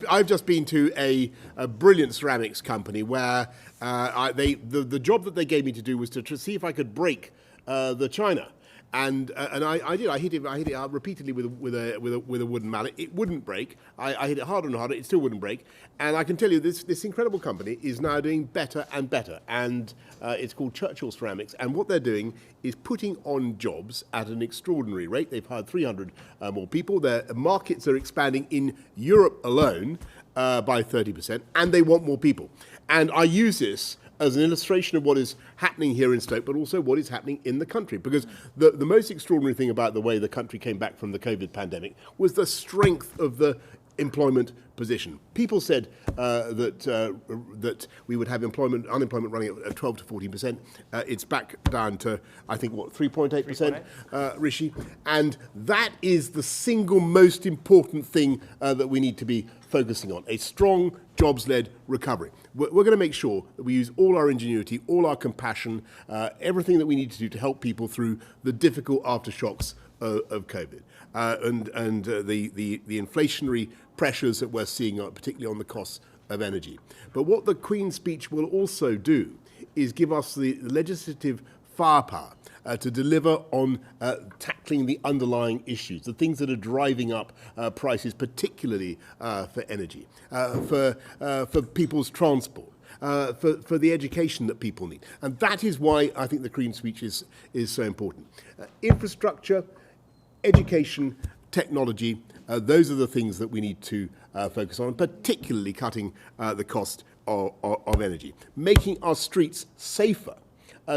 I've just been to a brilliant ceramics company where the job that they gave me to do was to see if I could break the china. And I did. I hit it repeatedly with a wooden mallet. It wouldn't break. I hit it harder and harder. It still wouldn't break. And I can tell you, this incredible company is now doing better and better. And it's called Churchill Ceramics. And what they're doing is putting on jobs at an extraordinary rate. They've hired 300 more people. Their markets are expanding in Europe alone by 30%, and they want more people. And I use this as an illustration of what is happening here in Stoke, but also what is happening in the country. Because the most extraordinary thing about the way the country came back from the COVID pandemic was the strength of the employment position. People said that we would have unemployment running at 12 to 14%. It's back down to, I think, 3.8%, Rishi. And that is the single most important thing that we need to be focusing on, a strong jobs-led recovery. We're going to make sure that we use all our ingenuity, all our compassion, everything that we need to do to help people through the difficult aftershocks of COVID and the inflationary pressures that we're seeing, particularly on the costs of energy. But what the Queen's speech will also do is give us the legislative firepower to deliver on tackling the underlying issues, the things that are driving up prices, particularly for energy, for people's transport, for the education that people need. And that is why I think the Queen's speech is so important. Infrastructure, education, technology, those are the things that we need to focus on, particularly cutting the cost of energy, making our streets safer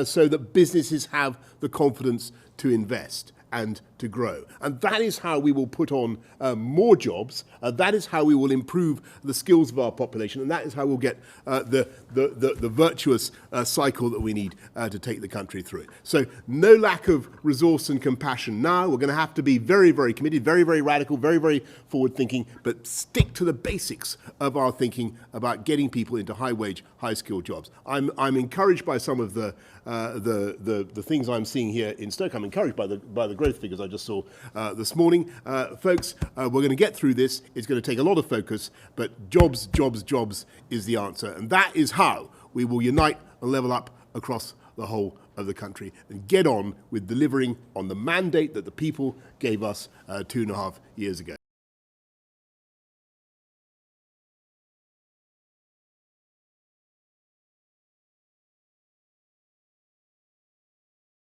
so that businesses have the confidence to invest and to grow. And that is how we will put on more jobs. That is how we will improve the skills of our population. And that is how we'll get the virtuous cycle that we need to take the country through it. So no lack of resource and compassion now. We're going to have to be very, very committed, very, very radical, very, very forward-thinking, but stick to the basics of our thinking about getting people into high-wage, high-skilled jobs. I'm encouraged by some of the things I'm seeing here in Stoke. I'm encouraged by the growth figures I just saw this morning. Folks, we're going to get through this. It's going to take a lot of focus, but jobs, jobs, jobs is the answer. And that is how we will unite and level up across the whole of the country and get on with delivering on the mandate that the people gave us 2.5 years ago.